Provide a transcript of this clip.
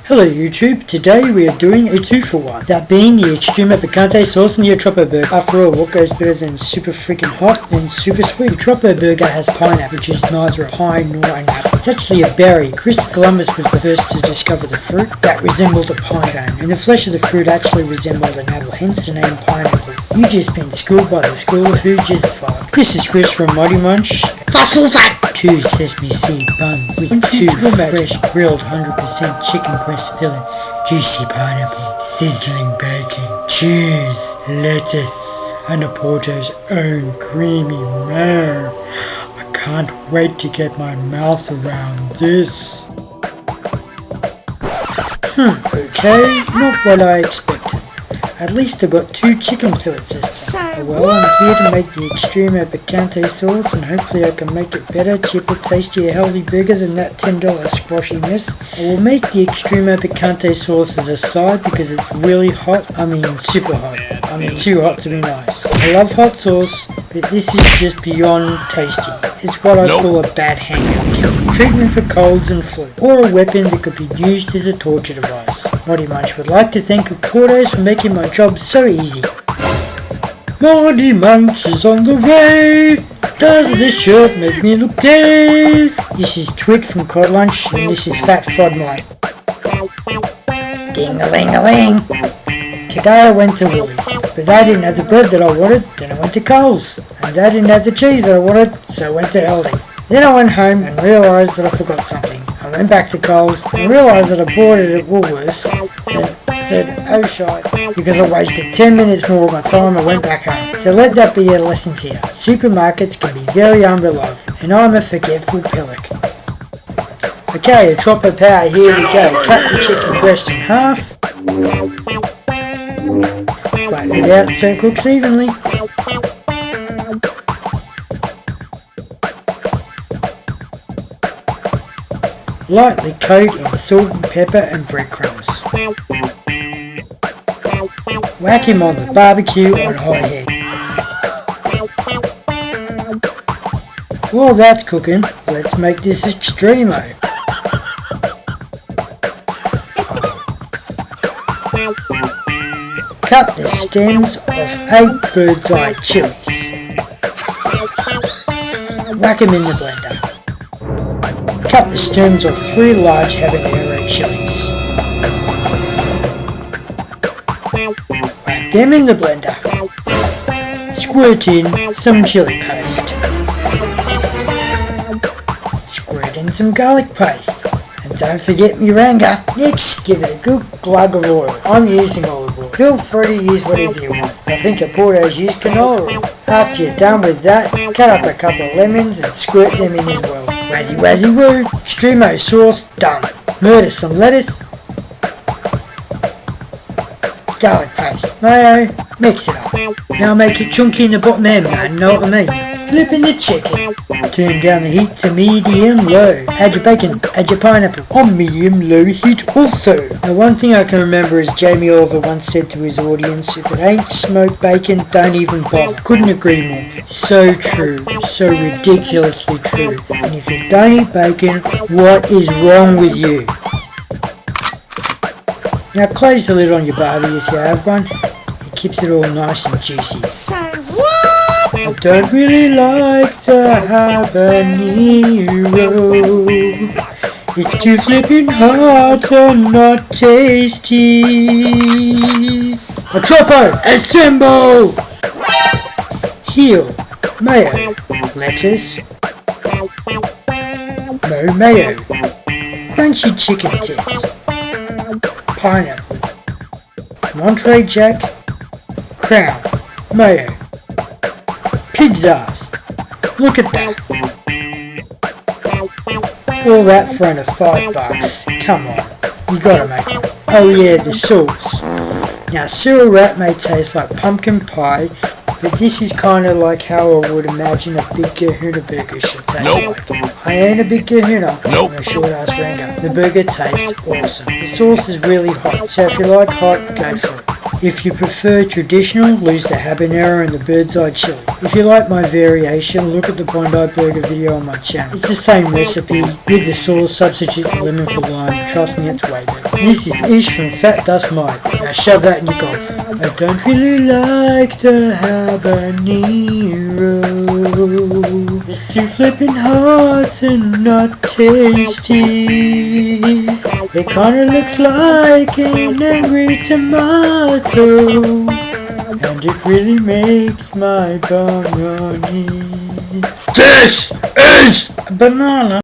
Hello YouTube, today we are doing a 2-for-1, that being the Extremo Picalante sauce and the Otropo Burger. After all, what goes better than super freaking hot and super sweet? The Otropo Burger has pineapple, which is neither a pine nor an apple. It's actually a berry. Christopher Columbus was the first to discover the fruit that resembled a pine cone, and the flesh of the fruit actually resembled an apple, hence the name pineapple. You just been schooled by the School of Food Jizzified. This is Chris from Mighty Munch. Fossil fat! 2 sesame seed buns with 2 fresh grilled 100% chicken breast fillets, juicy pineapple, sizzling bacon, cheese, lettuce, and Oporto's own creamy mayo. I can't wait to get my mouth around this. Okay, not what I expected. At least I got 2 chicken fillets this time. Well, I'm here to make the Extremo Picalante sauce, and hopefully I can make it better, cheaper, tastier, healthy burger than that $10 squashy mess. I will make the Extremo Picalante sauce as a side because it's really hot. I mean super hot. I mean too hot to be nice. I love hot sauce, but this is just beyond tasty. It's what I call a bad hangover. Treatment for colds and flu, or a weapon that could be used as a torture device. Mighty Munch would like to thank Oporto for making my job so easy. Mighty Munch is on the way. Does this shirt make me look gay? This is Twit from Cod Lunch, and this is Fat Fod Mike. Ding-a-ling-a-ling. Today I went to Woolies, but they didn't have the bread that I wanted. Then I went to Coles, and they didn't have the cheese that I wanted, so I went to Aldi. Then I went home and realised that I forgot something. I went back to Coles and realised that I bought it at Woolworths and said, oh shite, because I wasted 10 minutes more of my time. I went back home. So let that be a lesson to you. Supermarkets can be very unreliable, and I'm a forgetful pillock. Okay, Otropo power, here we go. Cut the chicken breast in half. Flatten it out so it cooks evenly. Lightly coat in salt and pepper and breadcrumbs. Whack him on the barbecue on high heat. While that's cooking, let's make this Extremo. Cut the stems off 8 bird's eye chilies. Whack them in the blender. Cut the stems off 3 large habanero chilies. Whack them in the blender. Squirt in some chili paste. Squirt in some garlic paste. And don't forget Miranga. Next, give it a good glug of oil. I'm using olive oil. Feel free to use whatever you want. I think Oporto's used canola oil. After you're done with that, cut up a couple of lemons and squirt them in as well. Wazzy wazzy woo, Extremo sauce done. Murder some lettuce, garlic paste, mayo, mix it up. Now make it chunky in the bottom end, man, know what I mean? Flip in the chicken. Turn down the heat to medium low. Add your bacon, add your pineapple on medium low heat also. Now one thing I can remember is Jamie Oliver once said to his audience, if it ain't smoked bacon, don't even bother. Couldn't agree more. So true, so ridiculously true. And if you don't eat bacon, what is wrong with you? Now close the lid on your barbie if you have one. It keeps it all nice and juicy. I don't really like the habanero. It's too flippin' hot and not tasty. Otropo, assemble! Heel, mayo, lettuce, mayo, crunchy chicken tits, pineapple, Monterey Jack, crown, mayo, pig's ass. Look at that. All that for under $5. Come on, you gotta make it. Oh yeah, the sauce. Now cereal wrap may taste like pumpkin pie, but this is kind of like how I would imagine a big kahuna burger should taste like. I ain't a big kahuna, I'm a short ass ranger. The burger tastes awesome. The sauce is really hot, so if you like hot, go for it. If you prefer traditional, lose the habanero and the bird's eye chili. If you like my variation, look at the Bondi Burger video on my channel. It's the same recipe, with the sauce, substitute the lemon for lime. Trust me, it's way better. This is Ish from Fat Dust Mite. Now shove that in your gob. I don't really like the habanero. It's too flippin' hot and not tasty. It kinda looks like an angry tomato, and it really makes my bum runny. This is a banana.